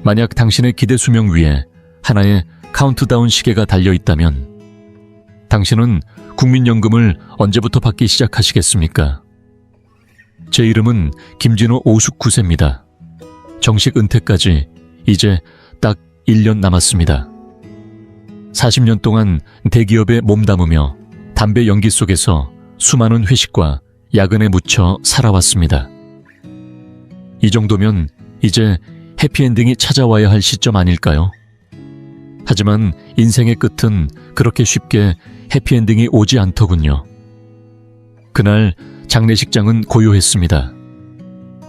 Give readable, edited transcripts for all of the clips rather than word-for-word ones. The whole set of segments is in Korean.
만약 당신의 기대 수명 위에 하나의 카운트다운 시계가 달려있다면 당신은 국민연금을 언제부터 받기 시작하시겠습니까? 제 이름은 김진호 59세입니다. 정식 은퇴까지 이제 딱 1년 남았습니다. 40년 동안 대기업에 몸담으며 담배 연기 속에서 수많은 회식과 야근에 묻혀 살아왔습니다. 이 정도면 이제 해피엔딩이 찾아와야 할 시점 아닐까요? 하지만 인생의 끝은 그렇게 쉽게 해피엔딩이 오지 않더군요. 그날 장례식장은 고요했습니다.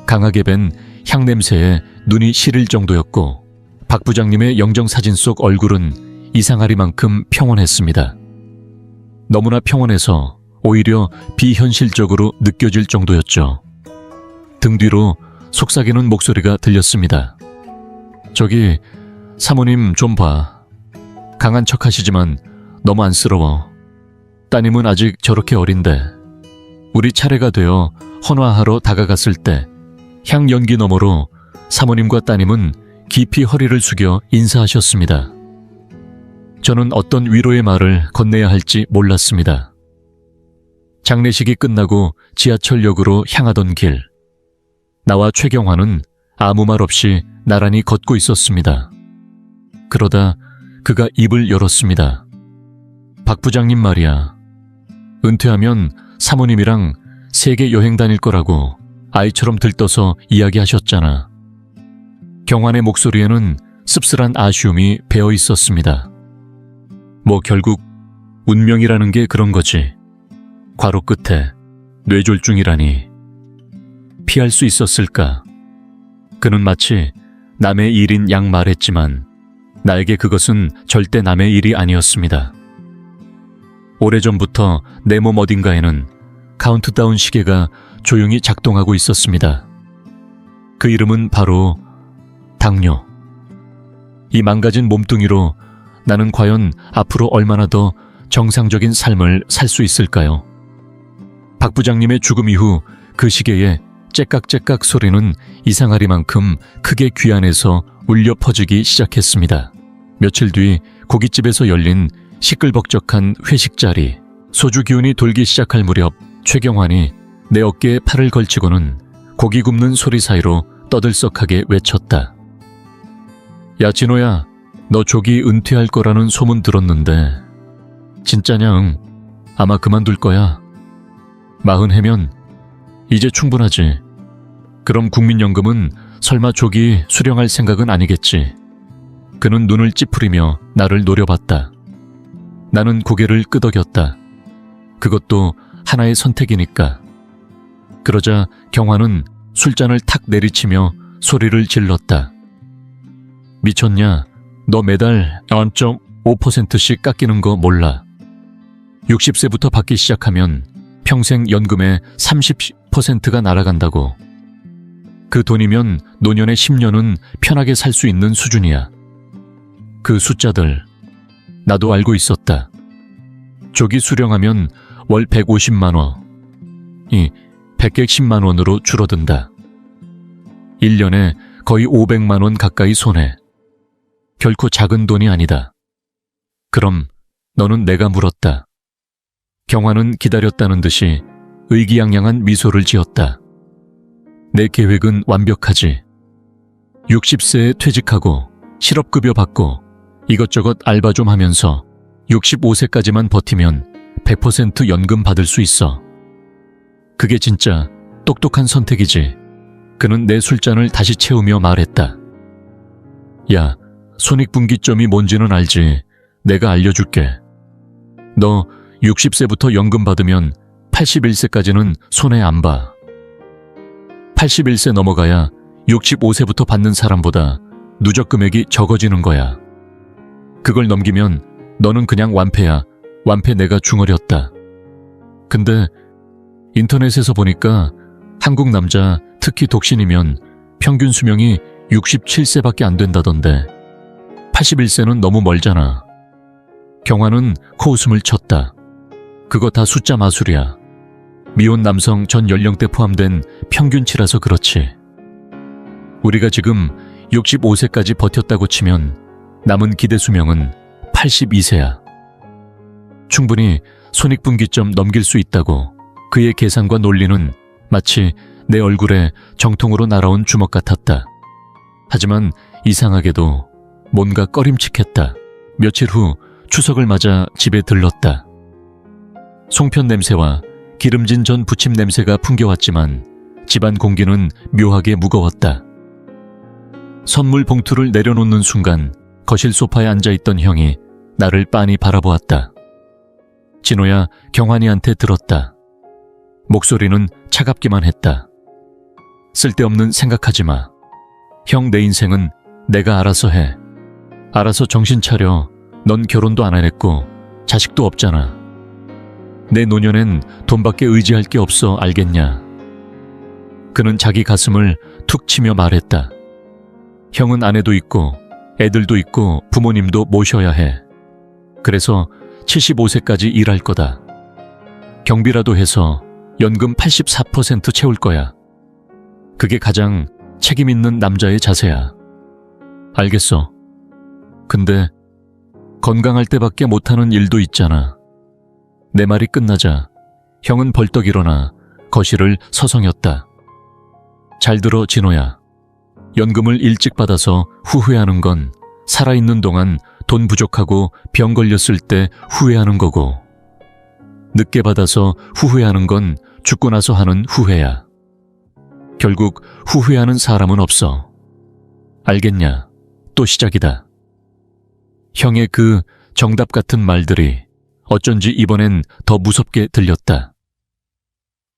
강하게 밴 향냄새에 눈이 시릴 정도였고 박 부장님의 영정사진 속 얼굴은 이상하리만큼 평온했습니다. 너무나 평온해서 오히려 비현실적으로 느껴질 정도였죠. 등 뒤로 속삭이는 목소리가 들렸습니다. 저기 사모님 좀 봐. 강한 척 하시지만 너무 안쓰러워. 따님은 아직 저렇게 어린데. 우리 차례가 되어 헌화하러 다가갔을 때 향연기 너머로 사모님과 따님은 깊이 허리를 숙여 인사하셨습니다. 저는 어떤 위로의 말을 건네야 할지 몰랐습니다. 장례식이 끝나고 지하철역으로 향하던 길. 나와 최경화는 아무 말 없이 나란히 걷고 있었습니다. 그러다 그가 입을 열었습니다. 박 부장님 말이야. 은퇴하면 사모님이랑 세계 여행 다닐 거라고 아이처럼 들떠서 이야기하셨잖아. 경환의 목소리에는 씁쓸한 아쉬움이 배어 있었습니다. 뭐 결국 운명이라는 게 그런 거지. 괄호 끝에 뇌졸중이라니. 피할 수 있었을까? 그는 마치 남의 일인 양 말했지만 나에게 그것은 절대 남의 일이 아니었습니다. 오래전부터 내 몸 어딘가에는 카운트다운 시계가 조용히 작동하고 있었습니다. 그 이름은 바로 당뇨. 이 망가진 몸뚱이로 나는 과연 앞으로 얼마나 더 정상적인 삶을 살 수 있을까요? 박 부장님의 죽음 이후 그 시계에 째깍째깍 소리는 이상하리만큼 크게 귀 안에서 울려 퍼지기 시작했습니다. 며칠 뒤 고깃집에서 열린 시끌벅적한 회식 자리. 소주 기운이 돌기 시작할 무렵 최경환이 내 어깨에 팔을 걸치고는 고기 굽는 소리 사이로 떠들썩하게 외쳤다. 야 진호야, 너 조기 은퇴할 거라는 소문 들었는데 진짜냐? 응. 아마 그만둘 거야. 40해면 이제 충분하지. 그럼 국민연금은 설마 조기 수령할 생각은 아니겠지. 그는 눈을 찌푸리며 나를 노려봤다. 나는 고개를 끄덕였다. 그것도 하나의 선택이니까. 그러자 경환은 술잔을 탁 내리치며 소리를 질렀다. 미쳤냐? 너 매달 0.5%씩 깎이는 거 몰라. 60세부터 받기 시작하면 평생 연금의 30%가 날아간다고. 그 돈이면 노년의 10년은 편하게 살 수 있는 수준이야. 그 숫자들 나도 알고 있었다. 조기 수령하면 월 150만 원이 110만 원으로 줄어든다. 1년에 거의 500만 원 가까이 손해. 결코 작은 돈이 아니다. 그럼 너는? 내가 물었다. 경환은 기다렸다는 듯이 의기양양한 미소를 지었다. 내 계획은 완벽하지. 60세에 퇴직하고 실업급여 받고 이것저것 알바 좀 하면서 65세까지만 버티면 100% 연금 받을 수 있어. 그게 진짜 똑똑한 선택이지. 그는 내 술잔을 다시 채우며 말했다. 야, 손익분기점이 뭔지는 알지. 내가 알려줄게. 너 60세부터 연금 받으면 81세까지는 손해 안 봐. 81세 넘어가야 65세부터 받는 사람보다 누적 금액이 적어지는 거야. 그걸 넘기면 너는 그냥 완패야. 완패. 내가 중얼였다. 근데 인터넷에서 보니까 한국 남자, 특히 독신이면 평균 수명이 67세밖에 안 된다던데 81세는 너무 멀잖아. 경환은 코웃음을 쳤다. 그거 다 숫자 마술이야. 미혼 남성 전 연령대 포함된 평균치라서 그렇지. 우리가 지금 65세까지 버텼다고 치면 남은 기대 수명은 82세야. 충분히 손익분기점 넘길 수 있다고 그의 계산과 논리는 마치 내 얼굴에 정통으로 날아온 주먹 같았다. 하지만 이상하게도 뭔가 꺼림칙했다. 며칠 후 추석을 맞아 집에 들렀다. 송편 냄새와 기름진 전 부침 냄새가 풍겨왔지만 집안 공기는 묘하게 무거웠다. 선물 봉투를 내려놓는 순간 거실 소파에 앉아있던 형이 나를 빤히 바라보았다. 진호야, 경환이한테 들었다. 목소리는 차갑기만 했다. 쓸데없는 생각하지 마. 형, 내 인생은 내가 알아서 해. 알아서 정신 차려. 넌 결혼도 안 했고 자식도 없잖아. 내 노년엔 돈밖에 의지할 게 없어, 알겠냐? 그는 자기 가슴을 툭 치며 말했다. 형은 아내도 있고 애들도 있고 부모님도 모셔야 해. 그래서 75세까지 일할 거다. 경비라도 해서 연금 84% 채울 거야. 그게 가장 책임 있는 남자의 자세야. 알겠어. 근데 건강할 때밖에 못하는 일도 있잖아. 내 말이 끝나자 형은 벌떡 일어나 거실을 서성였다. 잘 들어, 진호야. 연금을 일찍 받아서 후회하는 건 살아있는 동안 돈 부족하고 병 걸렸을 때 후회하는 거고, 늦게 받아서 후회하는 건 죽고 나서 하는 후회야. 결국 후회하는 사람은 없어. 알겠냐? 또 시작이다. 형의 그 정답 같은 말들이 어쩐지 이번엔 더 무섭게 들렸다.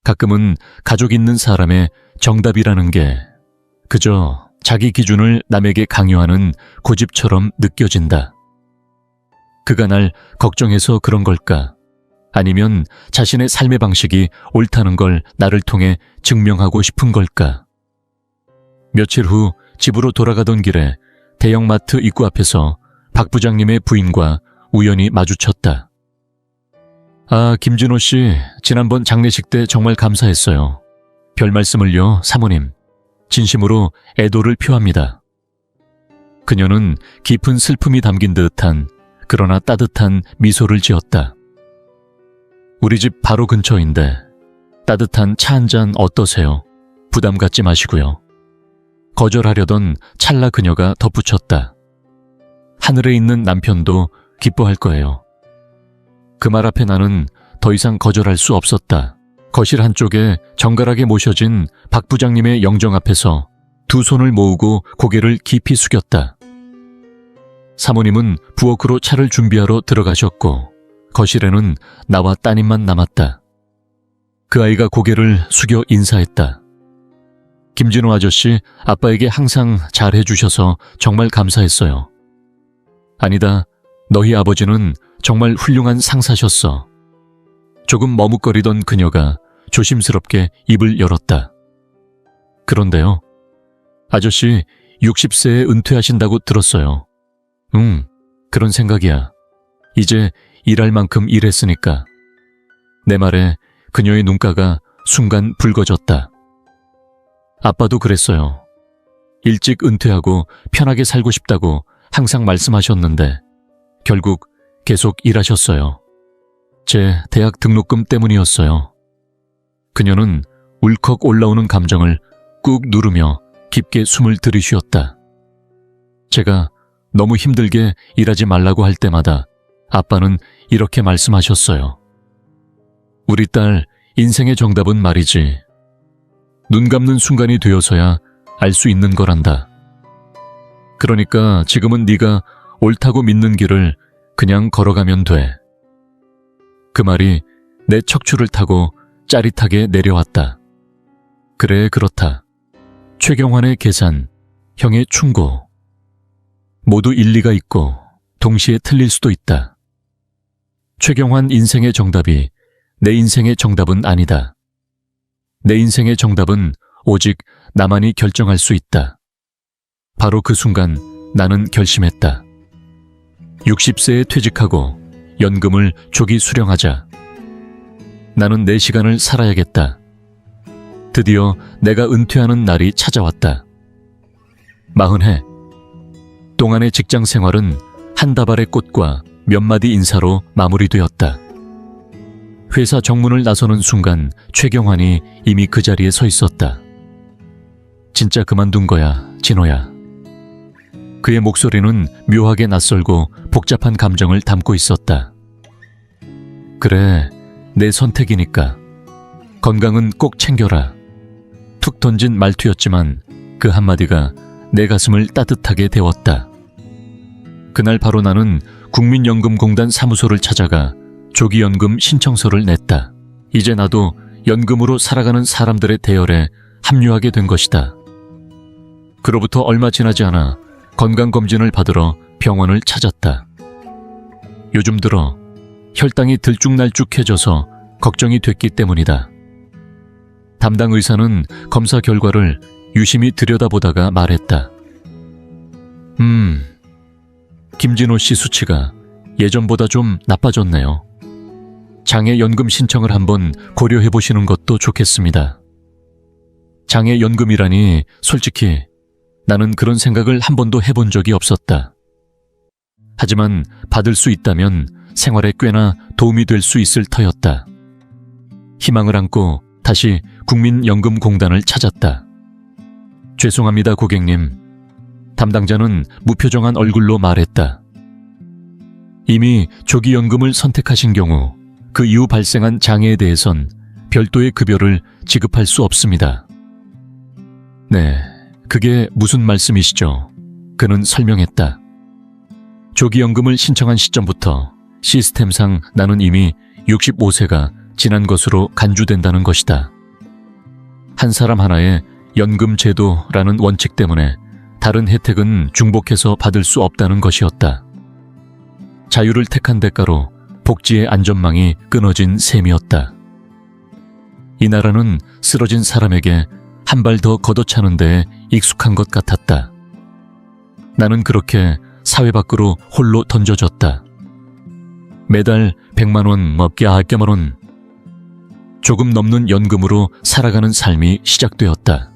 가끔은 가족 있는 사람의 정답이라는 게 그저 자기 기준을 남에게 강요하는 고집처럼 느껴진다. 그가 날 걱정해서 그런 걸까? 아니면 자신의 삶의 방식이 옳다는 걸 나를 통해 증명하고 싶은 걸까? 며칠 후 집으로 돌아가던 길에 대형마트 입구 앞에서 박 부장님의 부인과 우연히 마주쳤다. 아, 김진호 씨, 지난번 장례식 때 정말 감사했어요. 별 말씀을요, 사모님. 진심으로 애도를 표합니다. 그녀는 깊은 슬픔이 담긴 듯한 그러나 따뜻한 미소를 지었다. 우리 집 바로 근처인데 따뜻한 차 한 잔 어떠세요? 부담 갖지 마시고요. 거절하려던 찰나 그녀가 덧붙였다. 하늘에 있는 남편도 기뻐할 거예요. 그 말 앞에 나는 더 이상 거절할 수 없었다. 거실 한쪽에 정갈하게 모셔진 박 부장님의 영정 앞에서 두 손을 모으고 고개를 깊이 숙였다. 사모님은 부엌으로 차를 준비하러 들어가셨고 거실에는 나와 따님만 남았다. 그 아이가 고개를 숙여 인사했다. 김진호 아저씨, 아빠에게 항상 잘해주셔서 정말 감사했어요. 아니다, 너희 아버지는 정말 훌륭한 상사셨어. 조금 머뭇거리던 그녀가 조심스럽게 입을 열었다. 그런데요, 아저씨 60세에 은퇴하신다고 들었어요. 그런 생각이야. 이제 일할 만큼 일했으니까. 내 말에 그녀의 눈가가 순간 붉어졌다. 아빠도 그랬어요. 일찍 은퇴하고 편하게 살고 싶다고 항상 말씀하셨는데 결국 계속 일하셨어요. 제 대학 등록금 때문이었어요. 그녀는 울컥 올라오는 감정을 꾹 누르며 깊게 숨을 들이쉬었다. 제가 너무 힘들게 일하지 말라고 할 때마다 아빠는 이렇게 말씀하셨어요. 우리 딸, 인생의 정답은 말이지. 눈 감는 순간이 되어서야 알 수 있는 거란다. 그러니까 지금은 네가 옳다고 믿는 길을 그냥 걸어가면 돼. 그 말이 내 척추를 타고 짜릿하게 내려왔다. 그래, 그렇다. 최경환의 계산, 형의 충고. 모두 일리가 있고 동시에 틀릴 수도 있다. 최경환 인생의 정답이 내 인생의 정답은 아니다. 내 인생의 정답은 오직 나만이 결정할 수 있다. 바로 그 순간 나는 결심했다. 60세에 퇴직하고 연금을 조기 수령하자. 나는 내 시간을 살아야겠다. 드디어 내가 은퇴하는 날이 찾아왔다. 40해. 동안의 직장 생활은 한 다발의 꽃과 몇 마디 인사로 마무리되었다. 회사 정문을 나서는 순간 최경환이 이미 그 자리에 서 있었다. 진짜 그만둔 거야, 진호야. 그의 목소리는 묘하게 낯설고 복잡한 감정을 담고 있었다. 그래, 내 선택이니까. 건강은 꼭 챙겨라. 툭 던진 말투였지만 그 한마디가 내 가슴을 따뜻하게 데웠다. 그날 바로 나는 국민연금공단 사무소를 찾아가 조기연금 신청서를 냈다. 이제 나도 연금으로 살아가는 사람들의 대열에 합류하게 된 것이다. 그로부터 얼마 지나지 않아 건강검진을 받으러 병원을 찾았다. 요즘 들어 혈당이 들쭉날쭉해져서 걱정이 됐기 때문이다. 담당 의사는 검사 결과를 유심히 들여다보다가 말했다. 김진호 씨 수치가 예전보다 좀 나빠졌네요. 장애연금 신청을 한번 고려해보시는 것도 좋겠습니다. 장애연금이라니 솔직히 나는 그런 생각을 한 번도 해본 적이 없었다. 하지만 받을 수 있다면 생활에 꽤나 도움이 될 수 있을 터였다. 희망을 안고 다시 국민연금공단을 찾았다. 죄송합니다, 고객님. 담당자는 무표정한 얼굴로 말했다. 이미 조기연금을 선택하신 경우 그 이후 발생한 장애에 대해선 별도의 급여를 지급할 수 없습니다. 네, 그게 무슨 말씀이시죠? 그는 설명했다. 조기연금을 신청한 시점부터 시스템상 나는 이미 65세가 지난 것으로 간주된다는 것이다. 한 사람 하나의 연금 제도라는 원칙 때문에 다른 혜택은 중복해서 받을 수 없다는 것이었다. 자유를 택한 대가로 복지의 안전망이 끊어진 셈이었다. 이 나라는 쓰러진 사람에게 한 발 더 걷어차는 데에 익숙한 것 같았다. 나는 그렇게 사회 밖으로 홀로 던져졌다. 매달 100만 원, 몇개만 원. 조금 넘는 연금으로 살아가는 삶이 시작되었다.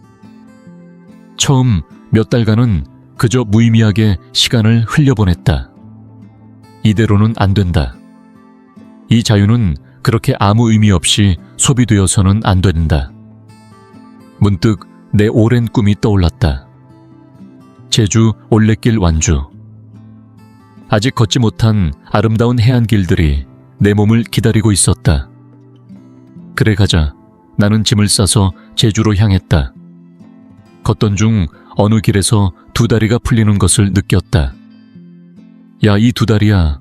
처음 몇 달간은 그저 무의미하게 시간을 흘려보냈다. 이대로는 안 된다. 이 자유는 그렇게 아무 의미 없이 소비되어서는 안 된다. 문득 내 오랜 꿈이 떠올랐다. 제주 올레길 완주. 아직 걷지 못한 아름다운 해안길들이 내 몸을 기다리고 있었다. 그래 가자. 나는 짐을 싸서 제주로 향했다. 걷던 중 어느 길에서 두 다리가 풀리는 것을 느꼈다. 야, 이 두 다리야.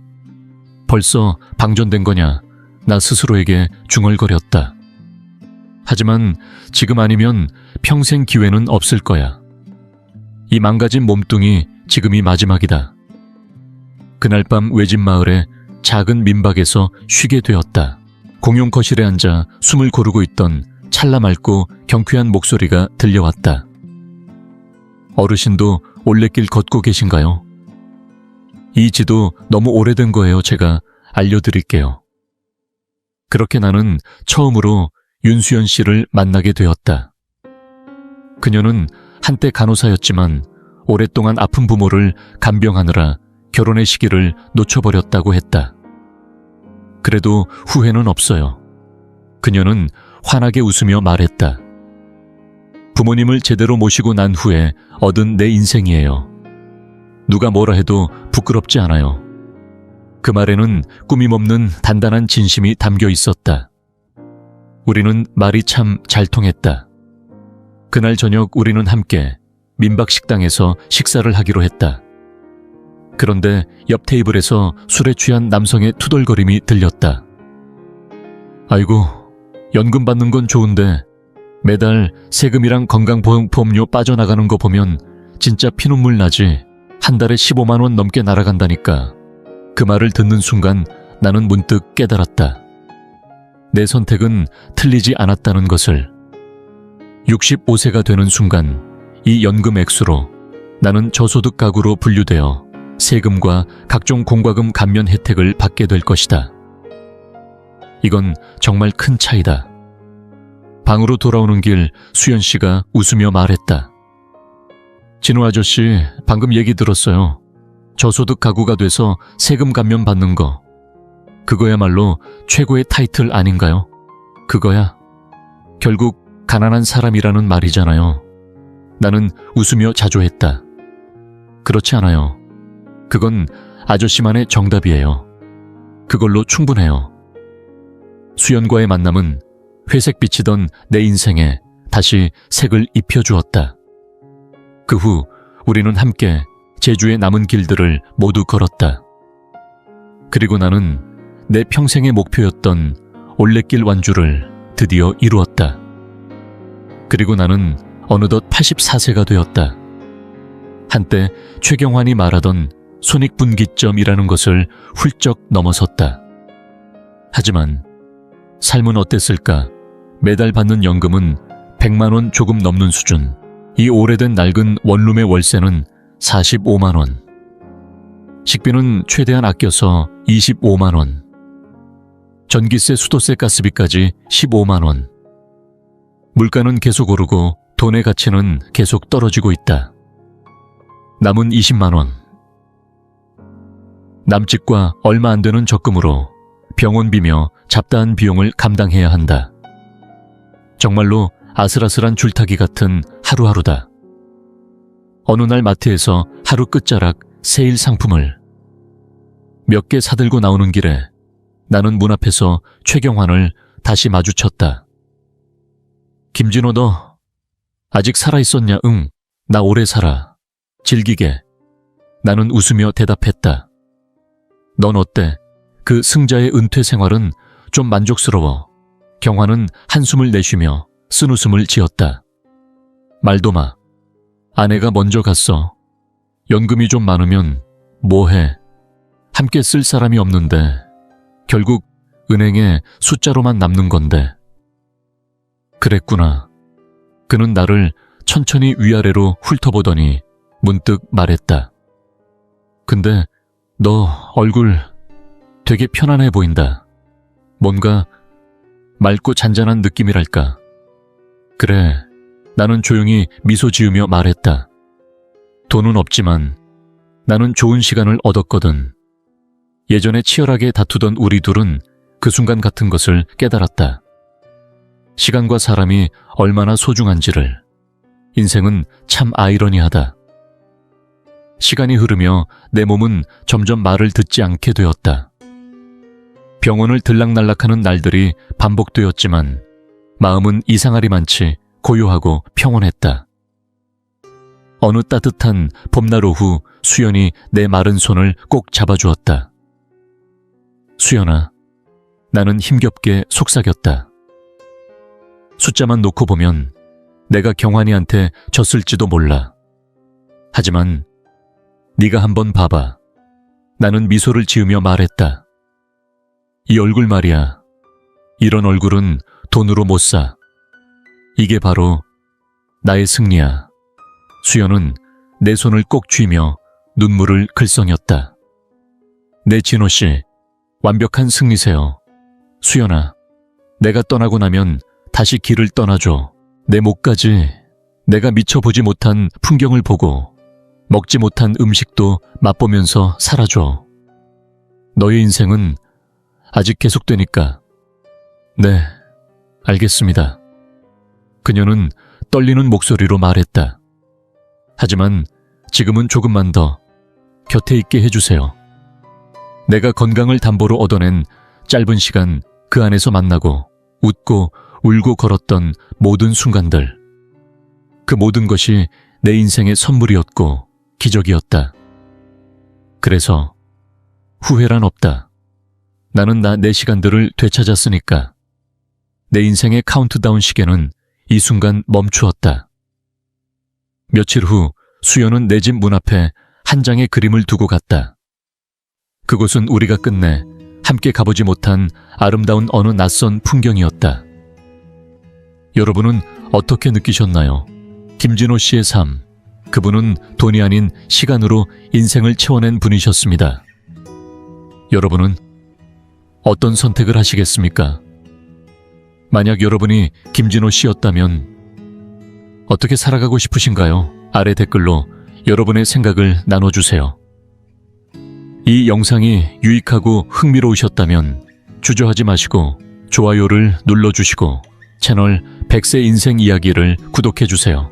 벌써 방전된 거냐? 나 스스로에게 중얼거렸다. 하지만 지금 아니면 평생 기회는 없을 거야. 이 망가진 몸뚱이 지금이 마지막이다. 그날 밤 외진 마을의 작은 민박에서 쉬게 되었다. 공용 거실에 앉아 숨을 고르고 있던 찰나맑고 경쾌한 목소리가 들려왔다. 어르신도 올레길 걷고 계신가요? 이 지도 너무 오래된 거예요. 제가 알려드릴게요. 그렇게 나는 처음으로 윤수연 씨를 만나게 되었다. 그녀는 한때 간호사였지만 오랫동안 아픈 부모를 간병하느라 결혼의 시기를 놓쳐버렸다고 했다. 그래도 후회는 없어요. 그녀는 환하게 웃으며 말했다. 부모님을 제대로 모시고 난 후에 얻은 내 인생이에요. 누가 뭐라 해도 부끄럽지 않아요. 그 말에는 꾸밈없는 단단한 진심이 담겨 있었다. 우리는 말이 참 잘 통했다. 그날 저녁 우리는 함께 민박 식당에서 식사를 하기로 했다. 그런데 옆 테이블에서 술에 취한 남성의 투덜거림이 들렸다. 아이고, 연금 받는 건 좋은데 매달 세금이랑 건강보험료 빠져나가는 거 보면 진짜 피눈물 나지. 한 달에 15만 원 넘게 날아간다니까. 그 말을 듣는 순간 나는 문득 깨달았다. 내 선택은 틀리지 않았다는 것을. 65세가 되는 순간 이 연금 액수로 나는 저소득 가구로 분류되어 세금과 각종 공과금 감면 혜택을 받게 될 것이다. 이건 정말 큰 차이다. 방으로 돌아오는 길 수연 씨가 웃으며 말했다. 진호 아저씨, 방금 얘기 들었어요. 저소득 가구가 돼서 세금 감면 받는 거. 그거야말로 최고의 타이틀 아닌가요? 그거야. 결국 가난한 사람이라는 말이잖아요. 나는 웃으며 자조했다. 그렇지 않아요. 그건 아저씨만의 정답이에요. 그걸로 충분해요. 수연과의 만남은 회색 비치던 내 인생에 다시 색을 입혀주었다. 그 후 우리는 함께 제주의 남은 길들을 모두 걸었다. 그리고 나는 내 평생의 목표였던 올레길 완주를 드디어 이루었다. 그리고 나는 어느덧 84세가 되었다. 한때 최경환이 말하던 손익분기점이라는 것을 훌쩍 넘어섰다. 하지만 삶은 어땠을까? 매달 받는 연금은 100만 원 조금 넘는 수준. 이 오래된 낡은 원룸의 월세는 45만 원. 식비는 최대한 아껴서 25만 원. 전기세, 수도세, 가스비까지 15만 원. 물가는 계속 오르고 돈의 가치는 계속 떨어지고 있다. 남은 20만 원. 남짓과 얼마 안 되는 적금으로 병원비며 잡다한 비용을 감당해야 한다. 정말로 아슬아슬한 줄타기 같은 하루하루다. 어느 날 마트에서 하루 끝자락 세일 상품을 몇 개 사들고 나오는 길에 나는 문 앞에서 최경환을 다시 마주쳤다. 김진호, 너 아직 살아있었냐? 응, 나 오래 살아. 질기게. 나는 웃으며 대답했다. 넌 어때? 그 승자의 은퇴 생활은 좀 만족스러워. 경환은 한숨을 내쉬며 쓴웃음을 지었다. 말도 마. 아내가 먼저 갔어. 연금이 좀 많으면 뭐해? 함께 쓸 사람이 없는데 결국 은행에 숫자로만 남는 건데. 그랬구나. 그는 나를 천천히 위아래로 훑어보더니 문득 말했다. 근데 너 얼굴 되게 편안해 보인다. 뭔가 맑고 잔잔한 느낌이랄까. 그래, 나는 조용히 미소 지으며 말했다. 돈은 없지만 나는 좋은 시간을 얻었거든. 예전에 치열하게 다투던 우리 둘은 그 순간 같은 것을 깨달았다. 시간과 사람이 얼마나 소중한지를. 인생은 참 아이러니하다. 시간이 흐르며 내 몸은 점점 말을 듣지 않게 되었다. 병원을 들락날락하는 날들이 반복되었지만 마음은 이상하리만치 고요하고 평온했다. 어느 따뜻한 봄날 오후 수연이 내 마른 손을 꼭 잡아주었다. 수연아, 나는 힘겹게 속삭였다. 숫자만 놓고 보면 내가 경환이한테 졌을지도 몰라. 하지만 네가 한번 봐봐. 나는 미소를 지으며 말했다. 이 얼굴 말이야. 이런 얼굴은 돈으로 못 사. 이게 바로 나의 승리야. 수연은 내 손을 꼭 쥐며 눈물을 글썽였다. 네, 진호씨, 완벽한 승리세요. 수연아, 내가 떠나고 나면 다시 길을 떠나줘. 내 목까지 내가 미쳐보지 못한 풍경을 보고 먹지 못한 음식도 맛보면서 살아줘. 너의 인생은 아직 계속되니까. 네, 알겠습니다. 그녀는 떨리는 목소리로 말했다. 하지만 지금은 조금만 더 곁에 있게 해주세요. 내가 건강을 담보로 얻어낸 짧은 시간 그 안에서 만나고 웃고 울고 걸었던 모든 순간들. 그 모든 것이 내 인생의 선물이었고 기적이었다. 그래서 후회란 없다. 나는 내 시간들을 되찾았으니까. 내 인생의 카운트다운 시계는 이 순간 멈추었다. 며칠 후 수연은 내 집 문 앞에 한 장의 그림을 두고 갔다. 그곳은 우리가 끝내 함께 가보지 못한 아름다운 어느 낯선 풍경이었다. 여러분은 어떻게 느끼셨나요? 김진호 씨의 삶, 그분은 돈이 아닌 시간으로 인생을 채워낸 분이셨습니다. 여러분은 어떤 선택을 하시겠습니까? 만약 여러분이 김진호 씨였다면 어떻게 살아가고 싶으신가요? 아래 댓글로 여러분의 생각을 나눠주세요. 이 영상이 유익하고 흥미로우셨다면 주저하지 마시고 좋아요를 눌러주시고 채널 100세 인생 이야기를 구독해주세요.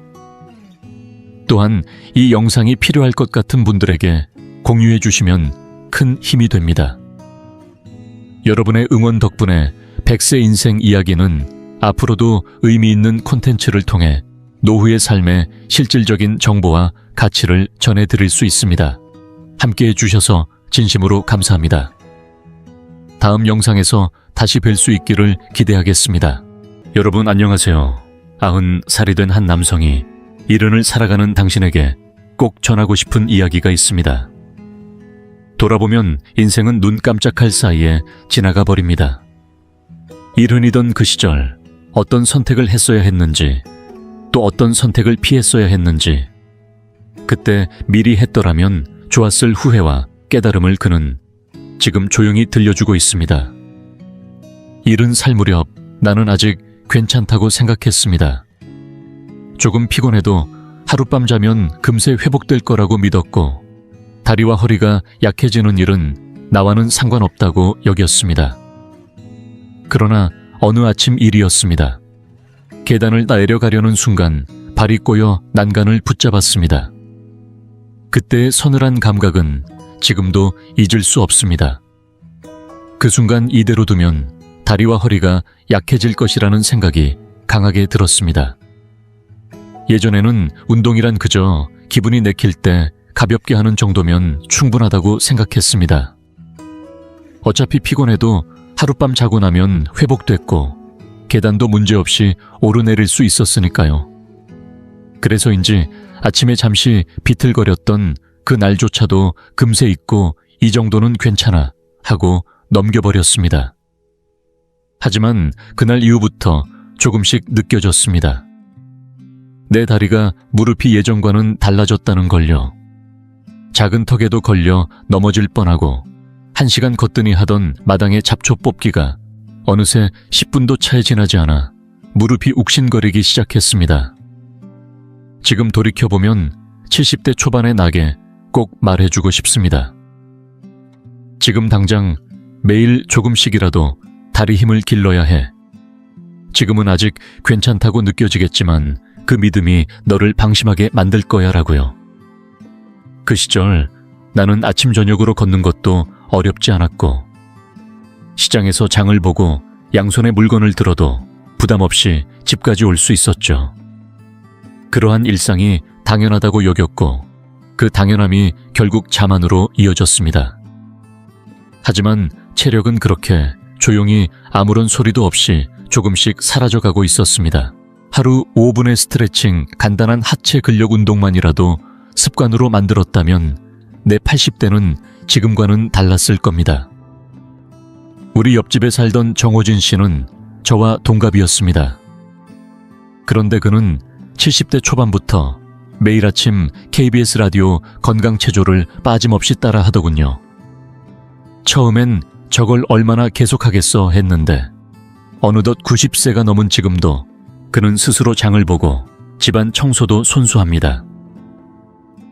또한 이 영상이 필요할 것 같은 분들에게 공유해주시면 큰 힘이 됩니다. 여러분의 응원 덕분에 100세 인생 이야기는 앞으로도 의미 있는 콘텐츠를 통해 노후의 삶의 실질적인 정보와 가치를 전해드릴 수 있습니다. 함께해 주셔서 진심으로 감사합니다. 다음 영상에서 다시 뵐 수 있기를 기대하겠습니다. 여러분 안녕하세요. 90살이 된 한 남성이 이른을 살아가는 당신에게 꼭 전하고 싶은 이야기가 있습니다. 돌아보면 인생은 눈 깜짝할 사이에 지나가 버립니다. 이른이던 그 시절 어떤 선택을 했어야 했는지 또 어떤 선택을 피했어야 했는지 그때 미리 했더라면 좋았을 후회와 깨달음을 그는 지금 조용히 들려주고 있습니다. 이른 살 무렵 나는 아직 괜찮다고 생각했습니다. 조금 피곤해도 하룻밤 자면 금세 회복될 거라고 믿었고 다리와 허리가 약해지는 일은 나와는 상관없다고 여겼습니다. 그러나 어느 아침 일이었습니다. 계단을 내려가려는 순간 발이 꼬여 난간을 붙잡았습니다. 그때의 서늘한 감각은 지금도 잊을 수 없습니다. 그 순간 이대로 두면 다리와 허리가 약해질 것이라는 생각이 강하게 들었습니다. 예전에는 운동이란 그저 기분이 내킬 때 가볍게 하는 정도면 충분하다고 생각했습니다. 어차피 피곤해도 하룻밤 자고 나면 회복됐고 계단도 문제없이 오르내릴 수 있었으니까요. 그래서인지 아침에 잠시 비틀거렸던 그 날조차도 금세 잊고 이 정도는 괜찮아 하고 넘겨버렸습니다. 하지만 그날 이후부터 조금씩 느껴졌습니다. 내 다리가 무릎이 예전과는 달라졌다는 걸요. 작은 턱에도 걸려 넘어질 뻔하고 1시간 거뜬히 하던 마당의 잡초 뽑기가 어느새 10분도 차에 지나지 않아 무릎이 욱신거리기 시작했습니다. 지금 돌이켜보면 70대 초반의 나게 꼭 말해주고 싶습니다. 지금 당장 매일 조금씩이라도 다리 힘을 길러야 해. 지금은 아직 괜찮다고 느껴지겠지만 그 믿음이 너를 방심하게 만들 거야 라고요. 그 시절 나는 아침 저녁으로 걷는 것도 어렵지 않았고 시장에서 장을 보고 양손에 물건을 들어도 부담 없이 집까지 올 수 있었죠. 그러한 일상이 당연하다고 여겼고 그 당연함이 결국 자만으로 이어졌습니다. 하지만 체력은 그렇게 조용히 아무런 소리도 없이 조금씩 사라져가고 있었습니다. 하루 5분의 스트레칭, 간단한 하체 근력 운동만이라도 습관으로 만들었다면 내 80대는 지금과는 달랐을 겁니다. 우리 옆집에 살던 정호진 씨는 저와 동갑이었습니다. 그런데 그는 70대 초반부터 매일 아침 KBS 라디오 건강체조를 빠짐없이 따라 하더군요. 처음엔 저걸 얼마나 계속하겠어 했는데 어느덧 90세가 넘은 지금도 그는 스스로 장을 보고 집안 청소도 손수합니다.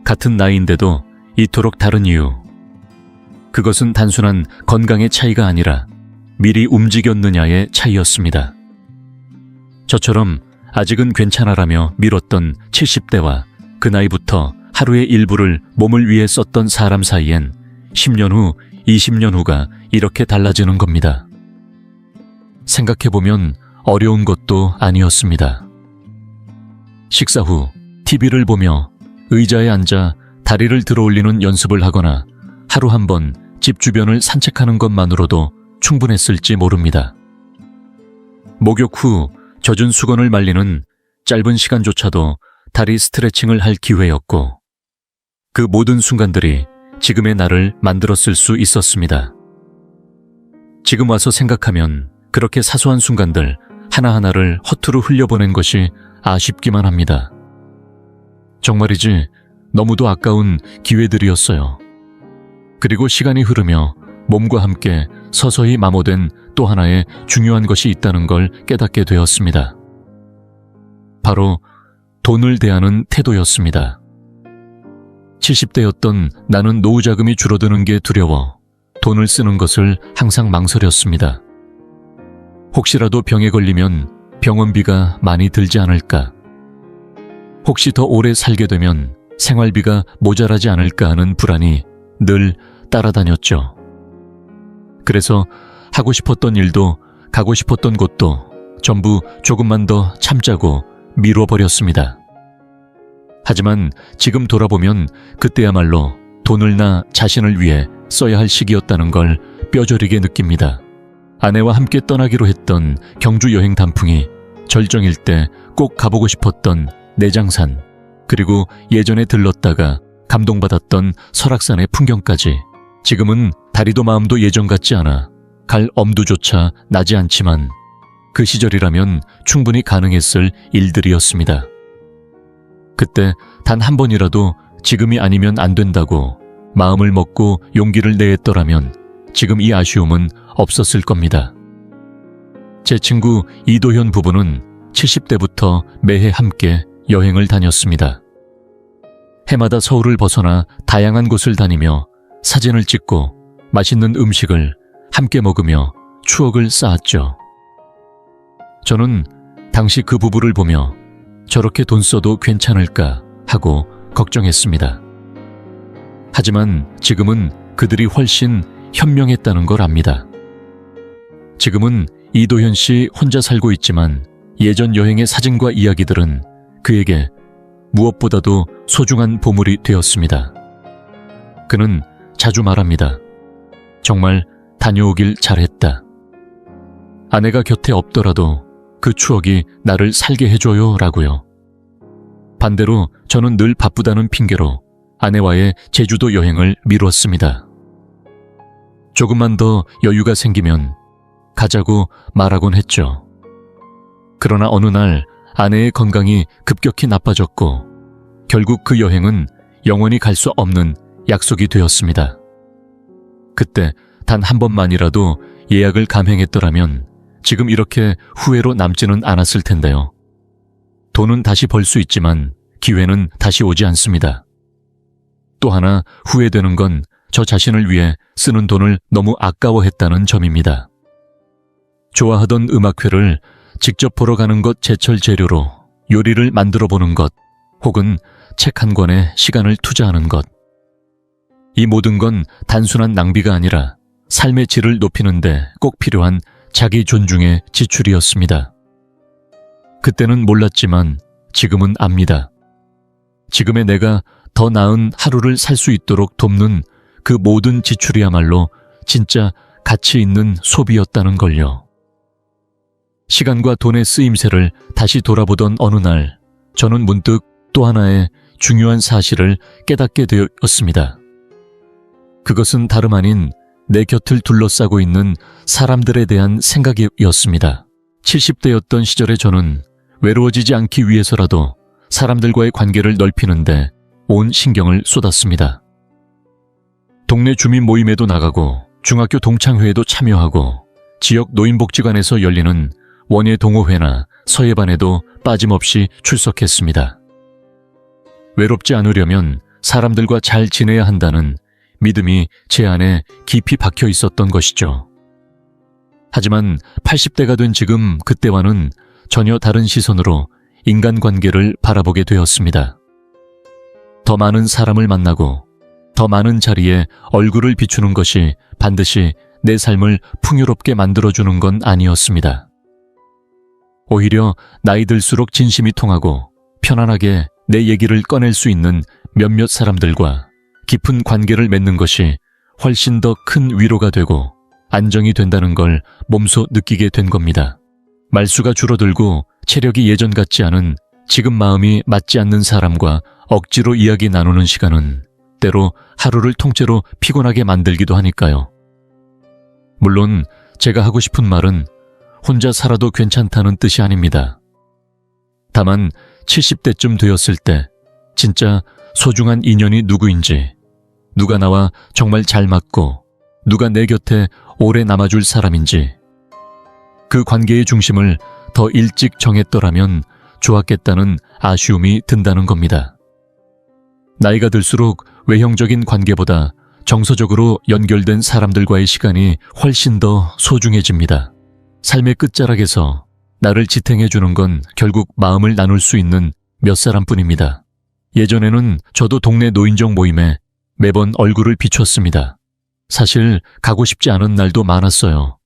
같은 나이인데도 이토록 다른 이유. 그것은 단순한 건강의 차이가 아니라 미리 움직였느냐의 차이였습니다. 저처럼 아직은 괜찮아라며 미뤘던 70대와 그 나이부터 하루의 일부를 몸을 위해 썼던 사람 사이엔 10년 후, 20년 후가 이렇게 달라지는 겁니다. 생각해보면 어려운 것도 아니었습니다. 식사 후 TV를 보며 의자에 앉아 다리를 들어올리는 연습을 하거나 하루 한 번 집 주변을 산책하는 것만으로도 충분했을지 모릅니다. 목욕 후 젖은 수건을 말리는 짧은 시간조차도 다리 스트레칭을 할 기회였고 그 모든 순간들이 지금의 나를 만들었을 수 있었습니다. 지금 와서 생각하면 그렇게 사소한 순간들 하나하나를 허투루 흘려보낸 것이 아쉽기만 합니다. 정말이지 너무도 아까운 기회들이었어요. 그리고 시간이 흐르며 몸과 함께 서서히 마모된 또 하나의 중요한 것이 있다는 걸 깨닫게 되었습니다. 바로 돈을 대하는 태도였습니다. 70대였던 나는 노후 자금이 줄어드는 게 두려워 돈을 쓰는 것을 항상 망설였습니다. 혹시라도 병에 걸리면 병원비가 많이 들지 않을까? 혹시 더 오래 살게 되면 생활비가 모자라지 않을까 하는 불안이 늘 따라다녔죠. 그래서 하고 싶었던 일도 가고 싶었던 곳도 전부 조금만 더 참자고 미뤄버렸습니다. 하지만 지금 돌아보면 그때야말로 돈을 나 자신을 위해 써야 할 시기였다는 걸 뼈저리게 느낍니다. 아내와 함께 떠나기로 했던 경주 여행 단풍이 절정일 때 꼭 가보고 싶었던 내장산, 그리고 예전에 들렀다가 감동받았던 설악산의 풍경까지 지금은 다리도 마음도 예전 같지 않아 갈 엄두조차 나지 않지만 그 시절이라면 충분히 가능했을 일들이었습니다. 그때 단 한 번이라도 지금이 아니면 안 된다고 마음을 먹고 용기를 내했더라면 지금 이 아쉬움은 없었을 겁니다. 제 친구 이도현 부부는 70대부터 매해 함께 여행을 다녔습니다. 해마다 서울을 벗어나 다양한 곳을 다니며 사진을 찍고 맛있는 음식을 함께 먹으며 추억을 쌓았죠. 저는 당시 그 부부를 보며 저렇게 돈 써도 괜찮을까 하고 걱정했습니다. 하지만 지금은 그들이 훨씬 현명했다는 걸 압니다. 지금은 이도현 씨 혼자 살고 있지만 예전 여행의 사진과 이야기들은 그에게 무엇보다도 소중한 보물이 되었습니다. 그는 자주 말합니다. 정말 다녀오길 잘했다. 아내가 곁에 없더라도 그 추억이 나를 살게 해줘요 라고요. 반대로 저는 늘 바쁘다는 핑계로 아내와의 제주도 여행을 미뤘습니다. 조금만 더 여유가 생기면 가자고 말하곤 했죠. 그러나 어느 날 아내의 건강이 급격히 나빠졌고 결국 그 여행은 영원히 갈 수 없는 약속이 되었습니다. 그때 단 한 번만이라도 예약을 감행했더라면 지금 이렇게 후회로 남지는 않았을 텐데요. 돈은 다시 벌 수 있지만 기회는 다시 오지 않습니다. 또 하나 후회되는 건 저 자신을 위해 쓰는 돈을 너무 아까워했다는 점입니다. 좋아하던 음악회를 직접 보러 가는 것 제철 재료로 요리를 만들어 보는 것, 혹은 책 한 권에 시간을 투자하는 것. 이 모든 건 단순한 낭비가 아니라 삶의 질을 높이는 데 꼭 필요한 자기 존중의 지출이었습니다. 그때는 몰랐지만 지금은 압니다. 지금의 내가 더 나은 하루를 살 수 있도록 돕는 그 모든 지출이야말로 진짜 가치 있는 소비였다는 걸요. 시간과 돈의 쓰임새를 다시 돌아보던 어느 날 저는 문득 또 하나의 중요한 사실을 깨닫게 되었습니다. 그것은 다름 아닌 내 곁을 둘러싸고 있는 사람들에 대한 생각이었습니다. 70대였던 시절의 저는 외로워지지 않기 위해서라도 사람들과의 관계를 넓히는데 온 신경을 쏟았습니다. 동네 주민 모임에도 나가고 중학교 동창회에도 참여하고 지역 노인복지관에서 열리는 원예 동호회나 서예반에도 빠짐없이 출석했습니다. 외롭지 않으려면 사람들과 잘 지내야 한다는 믿음이 제 안에 깊이 박혀 있었던 것이죠. 하지만 80대가 된 지금 그때와는 전혀 다른 시선으로 인간관계를 바라보게 되었습니다. 더 많은 사람을 만나고 더 많은 자리에 얼굴을 비추는 것이 반드시 내 삶을 풍요롭게 만들어주는 건 아니었습니다. 오히려 나이 들수록 진심이 통하고 편안하게 내 얘기를 꺼낼 수 있는 몇몇 사람들과 깊은 관계를 맺는 것이 훨씬 더 큰 위로가 되고 안정이 된다는 걸 몸소 느끼게 된 겁니다. 말수가 줄어들고 체력이 예전 같지 않은 지금 마음이 맞지 않는 사람과 억지로 이야기 나누는 시간은 때로 하루를 통째로 피곤하게 만들기도 하니까요. 물론 제가 하고 싶은 말은 혼자 살아도 괜찮다는 뜻이 아닙니다. 다만 70대쯤 되었을 때 진짜 소중한 인연이 누구인지, 누가 나와 정말 잘 맞고 누가 내 곁에 오래 남아줄 사람인지, 그 관계의 중심을 더 일찍 정했더라면 좋았겠다는 아쉬움이 든다는 겁니다. 나이가 들수록 외형적인 관계보다 정서적으로 연결된 사람들과의 시간이 훨씬 더 소중해집니다. 삶의 끝자락에서 나를 지탱해주는 건 결국 마음을 나눌 수 있는 몇 사람뿐입니다. 예전에는 저도 동네 노인정 모임에 매번 얼굴을 비췄습니다. 사실 가고 싶지 않은 날도 많았어요.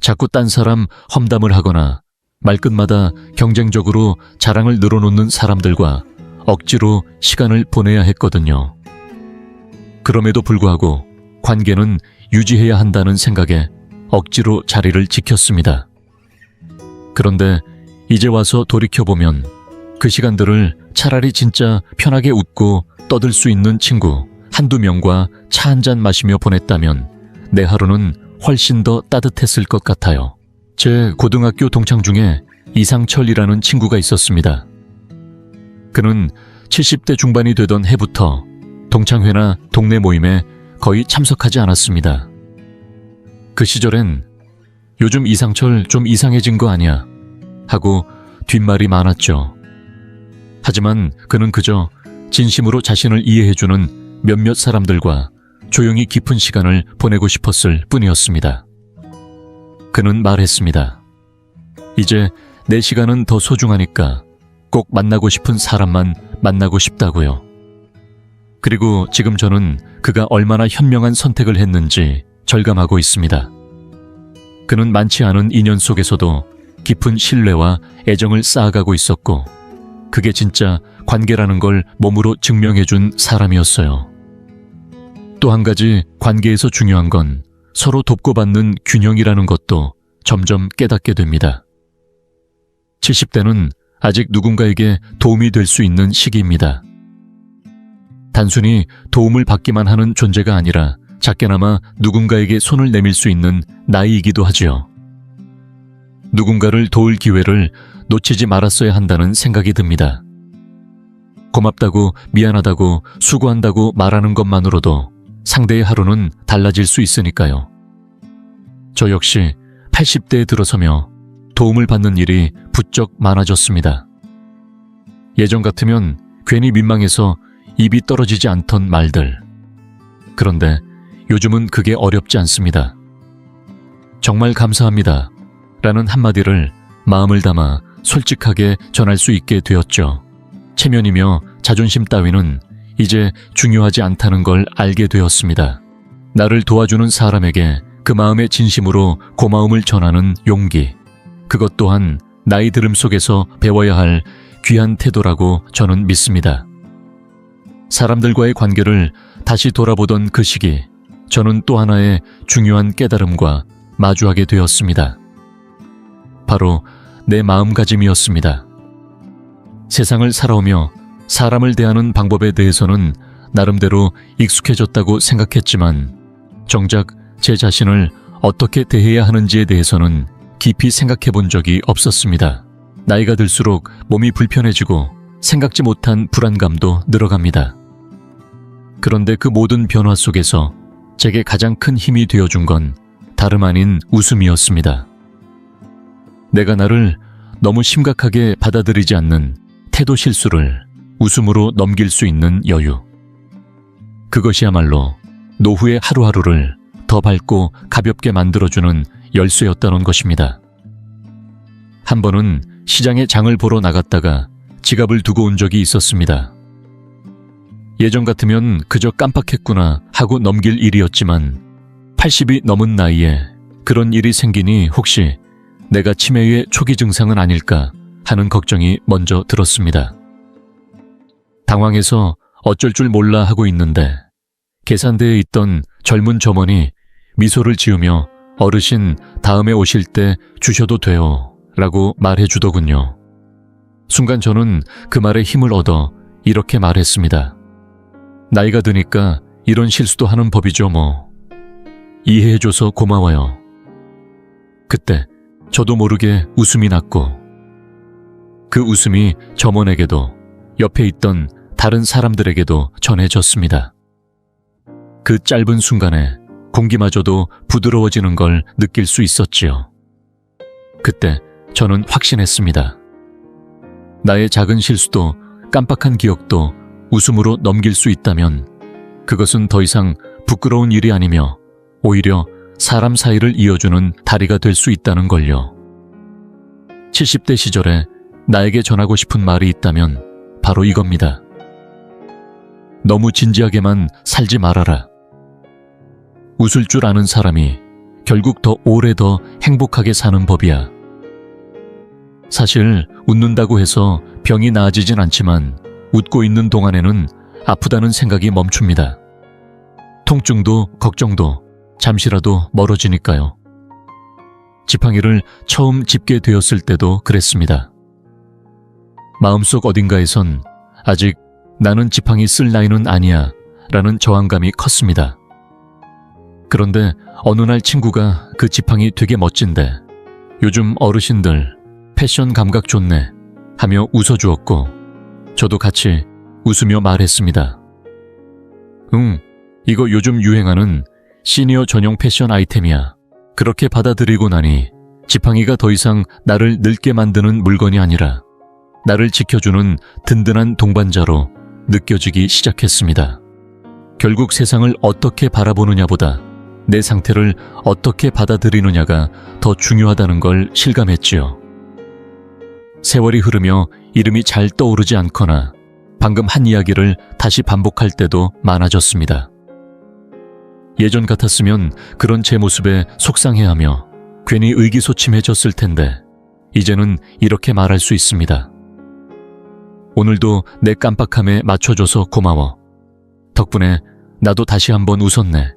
자꾸 딴 사람 험담을 하거나 말끝마다 경쟁적으로 자랑을 늘어놓는 사람들과 억지로 시간을 보내야 했거든요. 그럼에도 불구하고 관계는 유지해야 한다는 생각에 억지로 자리를 지켰습니다. 그런데 이제 와서 돌이켜보면 그 시간들을 차라리 진짜 편하게 웃고 떠들 수 있는 친구 한두 명과 차 한잔 마시며 보냈다면 내 하루는 훨씬 더 따뜻했을 것 같아요. 제 고등학교 동창 중에 이상철이라는 친구가 있었습니다. 그는 70대 중반이 되던 해부터 동창회나 동네 모임에 거의 참석하지 않았습니다. 그 시절엔 요즘 이상철 좀 이상해진 거 아니야 하고 뒷말이 많았죠. 하지만 그는 그저 진심으로 자신을 이해해주는 몇몇 사람들과 조용히 깊은 시간을 보내고 싶었을 뿐이었습니다. 그는 말했습니다. 이제 내 시간은 더 소중하니까 꼭 만나고 싶은 사람만 만나고 싶다고요. 그리고 지금 저는 그가 얼마나 현명한 선택을 했는지 절감하고 있습니다. 그는 많지 않은 인연 속에서도 깊은 신뢰와 애정을 쌓아가고 있었고 그게 진짜 관계라는 걸 몸으로 증명해준 사람이었어요. 또 한 가지 관계에서 중요한 건 서로 돕고 받는 균형이라는 것도 점점 깨닫게 됩니다. 70대는 아직 누군가에게 도움이 될 수 있는 시기입니다. 단순히 도움을 받기만 하는 존재가 아니라 작게나마 누군가에게 손을 내밀 수 있는 나이이기도 하지요. 누군가를 도울 기회를 놓치지 말았어야 한다는 생각이 듭니다. 고맙다고, 미안하다고, 수고한다고 말하는 것만으로도 상대의 하루는 달라질 수 있으니까요. 저 역시 80대에 들어서며 도움을 받는 일이 부쩍 많아졌습니다. 예전 같으면 괜히 민망해서 입이 떨어지지 않던 말들. 그런데 요즘은 그게 어렵지 않습니다. 정말 감사합니다 라는 한마디를 마음을 담아 솔직하게 전할 수 있게 되었죠. 체면이며 자존심 따위는 이제 중요하지 않다는 걸 알게 되었습니다. 나를 도와주는 사람에게 그 마음의 진심으로 고마움을 전하는 용기. 그것 또한 나이 들음 속에서 배워야 할 귀한 태도라고 저는 믿습니다. 사람들과의 관계를 다시 돌아보던 그 시기, 저는 또 하나의 중요한 깨달음과 마주하게 되었습니다. 바로 내 마음가짐이었습니다. 세상을 살아오며 사람을 대하는 방법에 대해서는 나름대로 익숙해졌다고 생각했지만 정작 제 자신을 어떻게 대해야 하는지에 대해서는 깊이 생각해 본 적이 없었습니다. 나이가 들수록 몸이 불편해지고 생각지 못한 불안감도 늘어갑니다. 그런데 그 모든 변화 속에서 제게 가장 큰 힘이 되어준 건 다름 아닌 웃음이었습니다. 내가 나를 너무 심각하게 받아들이지 않는 태도 실수를 웃음으로 넘길 수 있는 여유. 그것이야말로 노후의 하루하루를 더 밝고 가볍게 만들어주는 열쇠였다는 것입니다. 한 번은 시장에 장을 보러 나갔다가 지갑을 두고 온 적이 있었습니다. 예전 같으면 그저 깜빡했구나 하고 넘길 일이었지만 80이 넘은 나이에 그런 일이 생기니 혹시 내가 치매의 초기 증상은 아닐까 하는 걱정이 먼저 들었습니다. 당황해서 어쩔 줄 몰라 하고 있는데 계산대에 있던 젊은 점원이 미소를 지으며 어르신 다음에 오실 때 주셔도 돼요 라고 말해주더군요. 순간 저는 그 말에 힘을 얻어 이렇게 말했습니다. 나이가 드니까 이런 실수도 하는 법이죠 뭐. 이해해줘서 고마워요. 그때 저도 모르게 웃음이 났고 그 웃음이 점원에게도 옆에 있던 다른 사람들에게도 전해졌습니다. 그 짧은 순간에 공기마저도 부드러워지는 걸 느낄 수 있었지요. 그때 저는 확신했습니다. 나의 작은 실수도 깜빡한 기억도 웃음으로 넘길 수 있다면 그것은 더 이상 부끄러운 일이 아니며 오히려 사람 사이를 이어주는 다리가 될 수 있다는 걸요. 70대 시절에 나에게 전하고 싶은 말이 있다면 바로 이겁니다. 너무 진지하게만 살지 말아라. 웃을 줄 아는 사람이 결국 더 오래 더 행복하게 사는 법이야. 사실 웃는다고 해서 병이 나아지진 않지만 웃고 있는 동안에는 아프다는 생각이 멈춥니다. 통증도 걱정도 잠시라도 멀어지니까요. 지팡이를 처음 짚게 되었을 때도 그랬습니다. 마음속 어딘가에선 아직 나는 지팡이 쓸 나이는 아니야 라는 저항감이 컸습니다. 그런데 어느 날 친구가 그 지팡이 되게 멋진데 요즘 어르신들 패션 감각 좋네 하며 웃어주었고 저도 같이 웃으며 말했습니다. 응, 이거 요즘 유행하는 시니어 전용 패션 아이템이야. 그렇게 받아들이고 나니 지팡이가 더 이상 나를 늙게 만드는 물건이 아니라 나를 지켜주는 든든한 동반자로 느껴지기 시작했습니다. 결국 세상을 어떻게 바라보느냐보다 내 상태를 어떻게 받아들이느냐가 더 중요하다는 걸 실감했지요. 세월이 흐르며 이름이 잘 떠오르지 않거나 방금 한 이야기를 다시 반복할 때도 많아졌습니다. 예전 같았으면 그런 제 모습에 속상해하며 괜히 의기소침해졌을 텐데 이제는 이렇게 말할 수 있습니다. 오늘도 내 깜빡함에 맞춰줘서 고마워. 덕분에 나도 다시 한번 웃었네.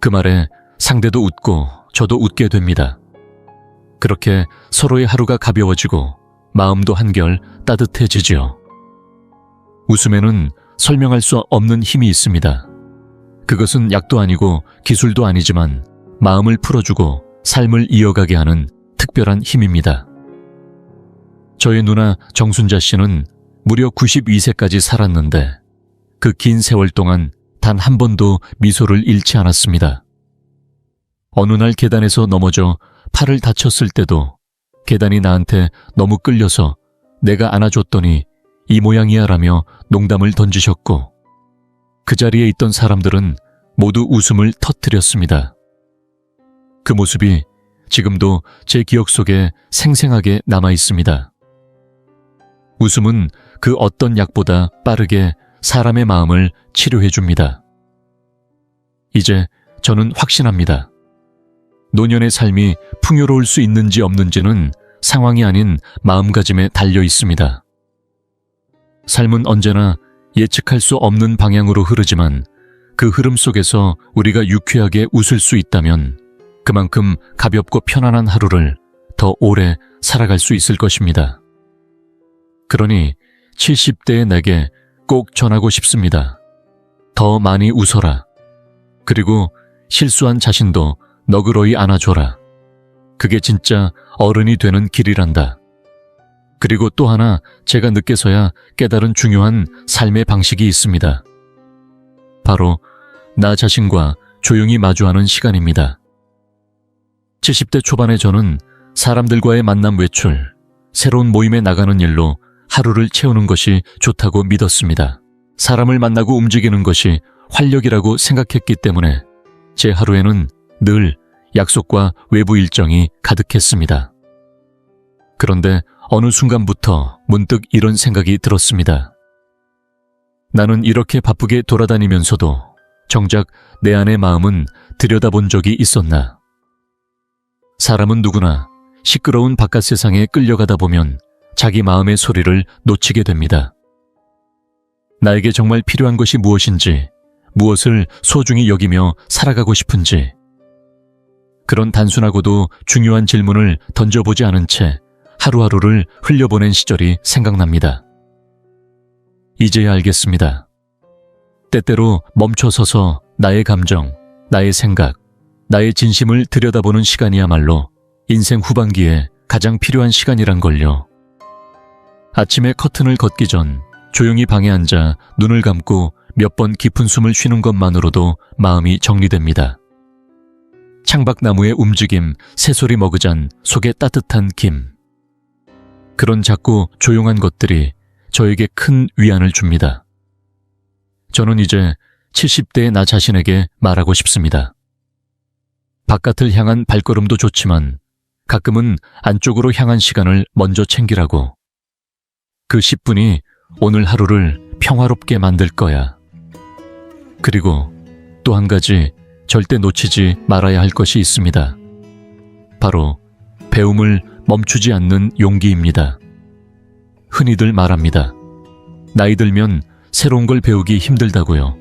그 말에 상대도 웃고 저도 웃게 됩니다. 그렇게 서로의 하루가 가벼워지고 마음도 한결 따뜻해지지요. 웃음에는 설명할 수 없는 힘이 있습니다. 그것은 약도 아니고 기술도 아니지만 마음을 풀어주고 삶을 이어가게 하는 특별한 힘입니다. 저의 누나 정순자 씨는 무려 92세까지 살았는데 그 긴 세월 동안 단 한 번도 미소를 잃지 않았습니다. 어느 날 계단에서 넘어져 팔을 다쳤을 때도 계단이 나한테 너무 끌려서 내가 안아줬더니 이 모양이야 라며 농담을 던지셨고 그 자리에 있던 사람들은 모두 웃음을 터뜨렸습니다. 그 모습이 지금도 제 기억 속에 생생하게 남아 있습니다. 웃음은 그 어떤 약보다 빠르게 사람의 마음을 치료해 줍니다. 이제 저는 확신합니다. 노년의 삶이 풍요로울 수 있는지 없는지는 상황이 아닌 마음가짐에 달려 있습니다. 삶은 언제나 예측할 수 없는 방향으로 흐르지만 그 흐름 속에서 우리가 유쾌하게 웃을 수 있다면 그만큼 가볍고 편안한 하루를 더 오래 살아갈 수 있을 것입니다. 그러니 70대의 내게 꼭 전하고 싶습니다. 더 많이 웃어라. 그리고 실수한 자신도 너그러이 안아줘라. 그게 진짜 어른이 되는 길이란다. 그리고 또 하나 제가 늦게서야 깨달은 중요한 삶의 방식이 있습니다. 바로 나 자신과 조용히 마주하는 시간입니다. 70대 초반의 저는 사람들과의 만남 외출, 새로운 모임에 나가는 일로 하루를 채우는 것이 좋다고 믿었습니다. 사람을 만나고 움직이는 것이 활력이라고 생각했기 때문에 제 하루에는 늘 약속과 외부 일정이 가득했습니다. 그런데 어느 순간부터 문득 이런 생각이 들었습니다. 나는 이렇게 바쁘게 돌아다니면서도 정작 내 안의 마음은 들여다본 적이 있었나? 사람은 누구나 시끄러운 바깥 세상에 끌려가다 보면 자기 마음의 소리를 놓치게 됩니다. 나에게 정말 필요한 것이 무엇인지, 무엇을 소중히 여기며 살아가고 싶은지, 그런 단순하고도 중요한 질문을 던져보지 않은 채 하루하루를 흘려보낸 시절이 생각납니다. 이제야 알겠습니다. 때때로 멈춰서서 나의 감정, 나의 생각, 나의 진심을 들여다보는 시간이야말로 인생 후반기에 가장 필요한 시간이란 걸요. 아침에 커튼을 걷기 전 조용히 방에 앉아 눈을 감고 몇 번 깊은 숨을 쉬는 것만으로도 마음이 정리됩니다. 창밖나무의 움직임, 새소리 머그잔, 속에 따뜻한 김. 그런 작고 조용한 것들이 저에게 큰 위안을 줍니다. 저는 이제 70대의 나 자신에게 말하고 싶습니다. 바깥을 향한 발걸음도 좋지만 가끔은 안쪽으로 향한 시간을 먼저 챙기라고. 그 10분이 오늘 하루를 평화롭게 만들 거야. 그리고 또 한 가지 절대 놓치지 말아야 할 것이 있습니다. 바로 배움을 멈추지 않는 용기입니다. 흔히들 말합니다. 나이 들면 새로운 걸 배우기 힘들다고요.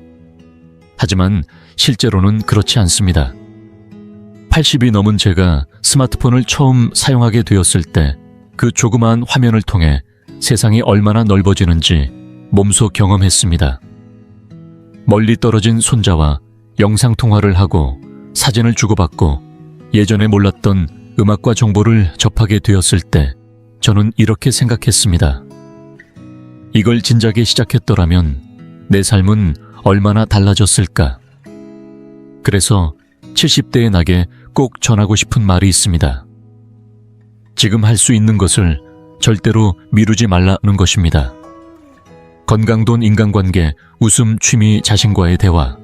하지만 실제로는 그렇지 않습니다. 80이 넘은 제가 스마트폰을 처음 사용하게 되었을 때 그 조그마한 화면을 통해 세상이 얼마나 넓어지는지 몸소 경험했습니다. 멀리 떨어진 손자와 영상통화를 하고 사진을 주고받고 예전에 몰랐던 음악과 정보를 접하게 되었을 때 저는 이렇게 생각했습니다. 이걸 진작에 시작했더라면 내 삶은 얼마나 달라졌을까. 그래서 70대의 나에게 꼭 전하고 싶은 말이 있습니다. 지금 할 수 있는 것을 절대로 미루지 말라는 것입니다. 건강, 돈, 인간관계, 웃음, 취미, 자신과의 대화.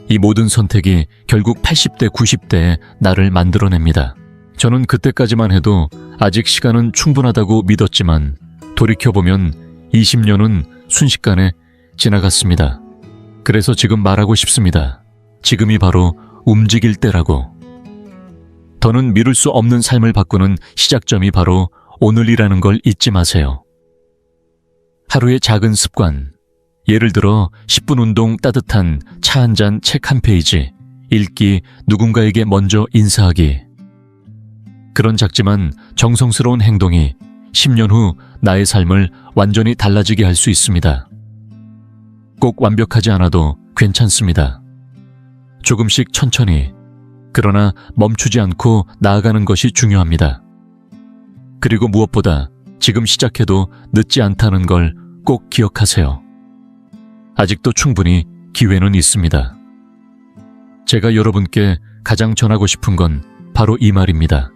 이 모든 선택이 결국 80대, 90대의 나를 만들어냅니다. 저는 그때까지만 해도 아직 시간은 충분하다고 믿었지만 돌이켜보면 20년은 순식간에 지나갔습니다. 그래서 지금 말하고 싶습니다. 지금이 바로 움직일 때라고. 더는 미룰 수 없는 삶을 바꾸는 시작점이 바로 오늘이라는 걸 잊지 마세요. 하루의 작은 습관, 예를 들어 10분 운동, 따뜻한 차 한 잔, 책 한 페이지, 읽기, 누군가에게 먼저 인사하기. 그런 작지만 정성스러운 행동이 10년 후 나의 삶을 완전히 달라지게 할 수 있습니다. 꼭 완벽하지 않아도 괜찮습니다. 조금씩 천천히, 그러나 멈추지 않고 나아가는 것이 중요합니다. 그리고 무엇보다 지금 시작해도 늦지 않다는 걸 꼭 기억하세요. 아직도 충분히 기회는 있습니다. 제가 여러분께 가장 전하고 싶은 건 바로 이 말입니다.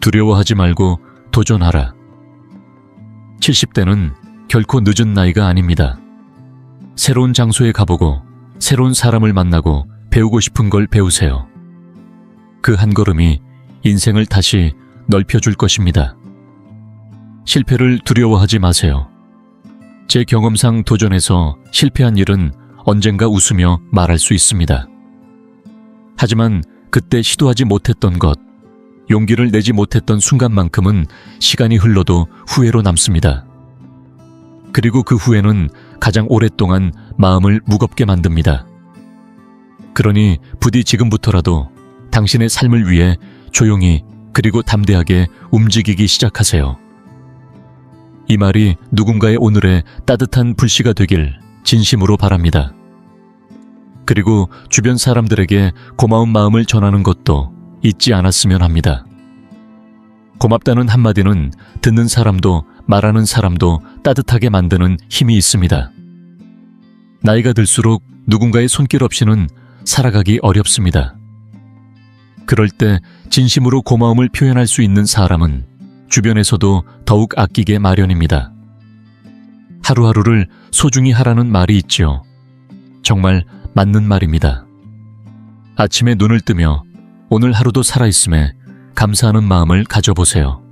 두려워하지 말고 도전하라. 70대는 결코 늦은 나이가 아닙니다. 새로운 장소에 가보고 새로운 사람을 만나고 배우고 싶은 걸 배우세요. 그 한 걸음이 인생을 다시 넓혀줄 것입니다. 실패를 두려워하지 마세요. 제 경험상 도전해서 실패한 일은 언젠가 웃으며 말할 수 있습니다. 하지만 그때 시도하지 못했던 것, 용기를 내지 못했던 순간만큼은 시간이 흘러도 후회로 남습니다. 그리고 그 후회는 가장 오랫동안 마음을 무겁게 만듭니다. 그러니 부디 지금부터라도 당신의 삶을 위해 조용히 그리고 담대하게 움직이기 시작하세요. 이 말이 누군가의 오늘의 따뜻한 불씨가 되길 진심으로 바랍니다. 그리고 주변 사람들에게 고마운 마음을 전하는 것도 잊지 않았으면 합니다. 고맙다는 한마디는 듣는 사람도 말하는 사람도 따뜻하게 만드는 힘이 있습니다. 나이가 들수록 누군가의 손길 없이는 살아가기 어렵습니다. 그럴 때 진심으로 고마움을 표현할 수 있는 사람은 주변에서도 더욱 아끼게 마련입니다. 하루하루를 소중히 하라는 말이 있지요. 정말 맞는 말입니다. 아침에 눈을 뜨며 오늘 하루도 살아있음에 감사하는 마음을 가져보세요.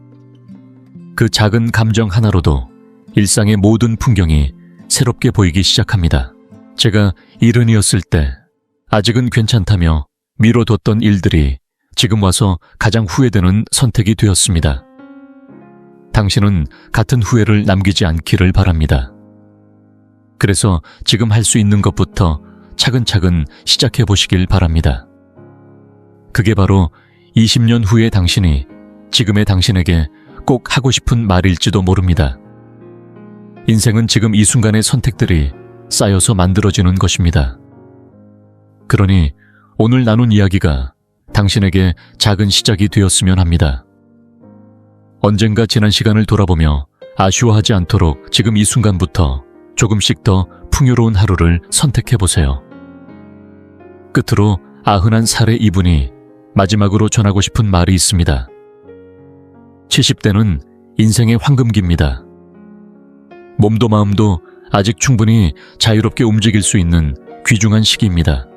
그 작은 감정 하나로도 일상의 모든 풍경이 새롭게 보이기 시작합니다. 제가 70이었을 때 아직은 괜찮다며 미뤄뒀던 일들이 지금 와서 가장 후회되는 선택이 되었습니다. 당신은 같은 후회를 남기지 않기를 바랍니다. 그래서 지금 할 수 있는 것부터 차근차근 시작해 보시길 바랍니다. 그게 바로 20년 후의 당신이 지금의 당신에게 꼭 하고 싶은 말일지도 모릅니다. 인생은 지금 이 순간의 선택들이 쌓여서 만들어지는 것입니다. 그러니 오늘 나눈 이야기가 당신에게 작은 시작이 되었으면 합니다. 언젠가 지난 시간을 돌아보며 아쉬워하지 않도록 지금 이 순간부터 조금씩 더 풍요로운 하루를 선택해보세요. 끝으로 91살의 이분이 마지막으로 전하고 싶은 말이 있습니다. 70대는 인생의 황금기입니다. 몸도 마음도 아직 충분히 자유롭게 움직일 수 있는 귀중한 시기입니다.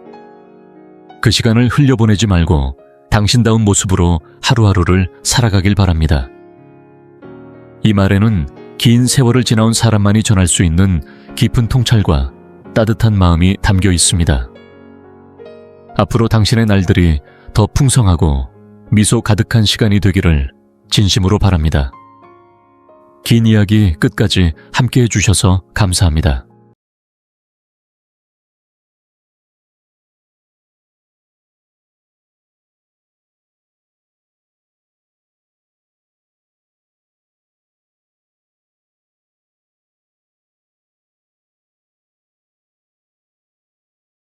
그 시간을 흘려보내지 말고 당신다운 모습으로 하루하루를 살아가길 바랍니다. 이 말에는 긴 세월을 지나온 사람만이 전할 수 있는 깊은 통찰과 따뜻한 마음이 담겨 있습니다. 앞으로 당신의 날들이 더 풍성하고 미소 가득한 시간이 되기를 진심으로 바랍니다. 긴 이야기 끝까지 함께 해주셔서 감사합니다.